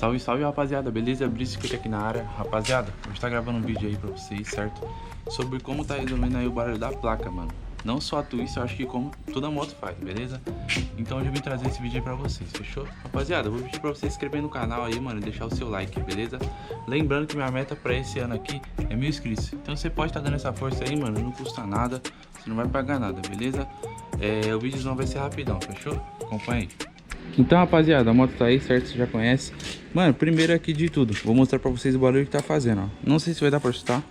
Salve, salve, rapaziada, beleza? Brisket aqui na área. Rapaziada, hoje tá gravando um vídeo aí pra vocês, certo? Sobre como tá resolvendo aí o barulho da placa, mano. Não só a Twister, eu acho que como toda moto faz, beleza? Então hoje eu vim trazer esse vídeo aí pra vocês, fechou? Rapaziada, eu vou pedir pra vocês se inscrever no canal aí, mano, e deixar o seu like, beleza? Lembrando que minha meta pra esse ano aqui é 1000 inscritos. Então você pode estar dando essa força aí, mano, não custa nada, você não vai pagar nada, beleza? O vídeozão vai ser rapidão, fechou? Acompanha aí. Então, rapaziada, a moto tá aí, certo? Você já conhece. Mano, primeiro aqui de tudo, vou mostrar pra vocês o barulho que tá fazendo, ó. Não sei se vai dar pra escutar,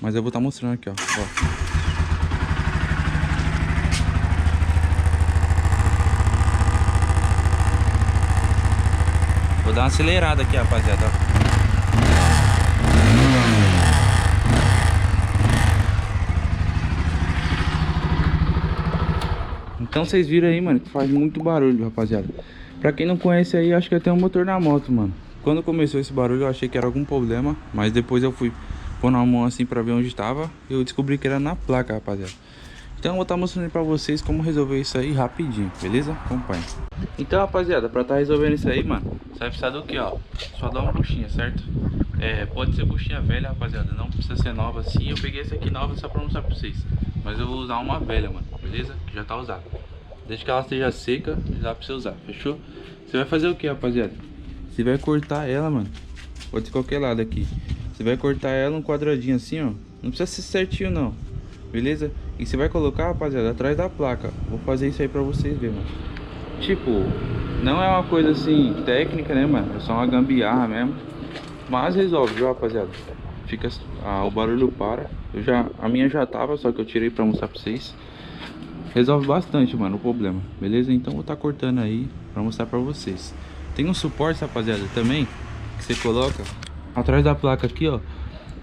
mas eu vou estar mostrando aqui, ó. Vou dar uma acelerada aqui, rapaziada, ó. Então vocês viram aí, mano, que faz muito barulho, rapaziada. Pra quem não conhece aí, acho que tem um motor na moto, mano. Quando começou esse barulho eu achei que era algum problema, mas depois eu fui pôr a mão assim pra ver onde estava e eu descobri que era na placa, rapaziada. Então eu vou estar mostrando pra vocês como resolver isso aí rapidinho, beleza? Acompanha. Então, rapaziada, pra estar resolvendo isso aí, mano, você vai precisar do que, ó? Só dar uma buchinha, certo? Pode ser buchinha velha, rapaziada, não precisa ser nova assim. Eu peguei essa aqui nova só pra mostrar pra vocês, mas eu vou usar uma velha, mano, beleza? Que já tá usada. Desde que ela esteja seca, dá pra você usar, fechou? Você vai fazer o que, rapaziada? Você vai cortar ela, mano. Pode ser qualquer lado aqui. Você vai cortar ela um quadradinho assim, ó. Não precisa ser certinho, não. Beleza? E você vai colocar, rapaziada, atrás da placa. Vou fazer isso aí pra vocês verem, mano. Tipo, não é uma coisa assim técnica, né, mano? É só uma gambiarra mesmo. Mas resolve, viu, rapaziada? Fica, o barulho para. A minha já tava, só que eu tirei pra mostrar pra vocês. Resolve bastante, mano, o problema, beleza? Então vou estar cortando aí pra mostrar pra vocês. Tem um suporte, rapaziada, também, que você coloca atrás da placa aqui, ó.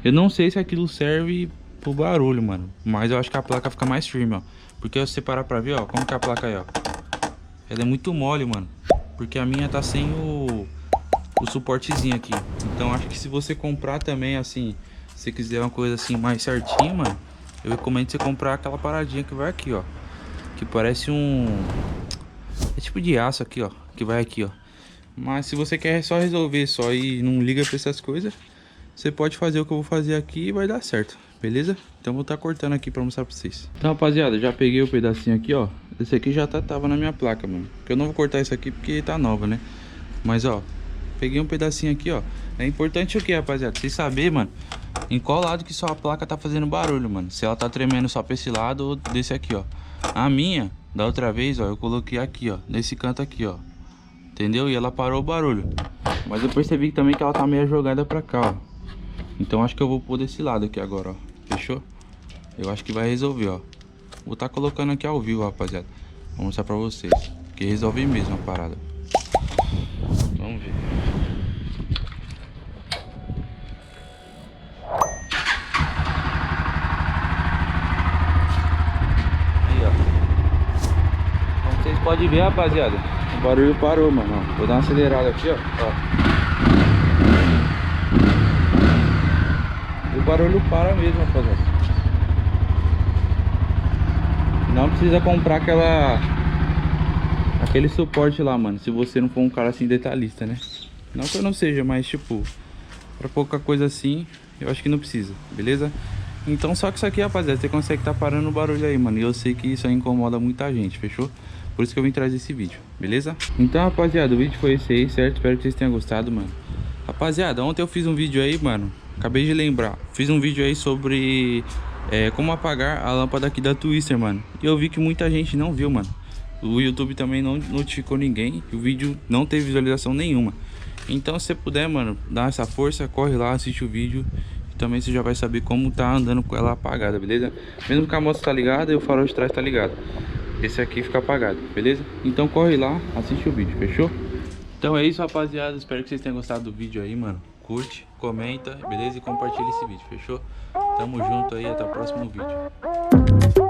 Eu não sei se aquilo serve pro barulho, mano, mas eu acho que a placa fica mais firme, ó. Porque se você parar pra ver, ó, como que é a placa aí, ó. Ela é muito mole, mano, porque a minha tá sem o suportezinho aqui. Então acho que se você comprar também, assim, se você quiser uma coisa assim mais certinho, mano, eu recomendo você comprar aquela paradinha que vai aqui, ó. Que parece é tipo de aço aqui, ó. Que vai aqui, ó. Mas se você quer só resolver só e não liga pra essas coisas, você pode fazer o que eu vou fazer aqui e vai dar certo, beleza? Então vou estar cortando aqui pra mostrar pra vocês. Então, rapaziada, já peguei o pedacinho aqui, ó. Esse aqui já tava na minha placa, mano. Porque eu não vou cortar isso aqui porque tá nova, né? Mas, ó, peguei um pedacinho aqui, ó. É importante o que, rapaziada? Vocês saberem, mano, em qual lado que sua placa tá fazendo barulho, mano. Se ela tá tremendo só pra esse lado ou desse aqui, ó. A minha, da outra vez, ó, eu coloquei aqui, ó, nesse canto aqui, ó. Entendeu? E ela parou o barulho. Mas eu percebi também que ela tá meio jogada pra cá, ó. Então acho que eu vou pôr desse lado aqui agora, ó. Fechou? Eu acho que vai resolver, ó. Vou tá colocando aqui ao vivo, rapaziada. Vou mostrar pra vocês. Que resolve mesmo a parada. Vamos ver. Vocês podem ver, rapaziada, o barulho parou, mano, ó. Vou dar uma acelerada aqui, ó. E o barulho para mesmo, rapaziada. Não precisa comprar aquele suporte lá, mano, se você não for um cara assim detalhista, né? Não que eu não seja, mas tipo, pra pouca coisa assim, eu acho que não precisa, beleza? Então só que isso aqui, rapaziada, você consegue tá parando o barulho aí, mano. E eu sei que isso aí incomoda muita gente, fechou? Por isso que eu vim trazer esse vídeo, beleza? Então, rapaziada, o vídeo foi esse aí, certo? Espero que vocês tenham gostado, mano. Rapaziada, ontem eu fiz um vídeo aí, mano. Acabei de lembrar. Fiz um vídeo aí sobre como apagar a lâmpada aqui da Twister, mano. E eu vi que muita gente não viu, mano. O YouTube também não notificou ninguém. E o vídeo não teve visualização nenhuma. Então, se você puder, mano, dar essa força, corre lá, assiste o vídeo. E também você já vai saber como tá andando com ela apagada, beleza? Mesmo que a moto tá ligada e o farol de trás tá ligado. Esse aqui fica apagado, beleza? Então corre lá, assiste o vídeo, fechou? Então é isso, rapaziada. Espero que vocês tenham gostado do vídeo aí, mano. Curte, comenta, beleza? E compartilha esse vídeo, fechou? Tamo junto aí, até o próximo vídeo.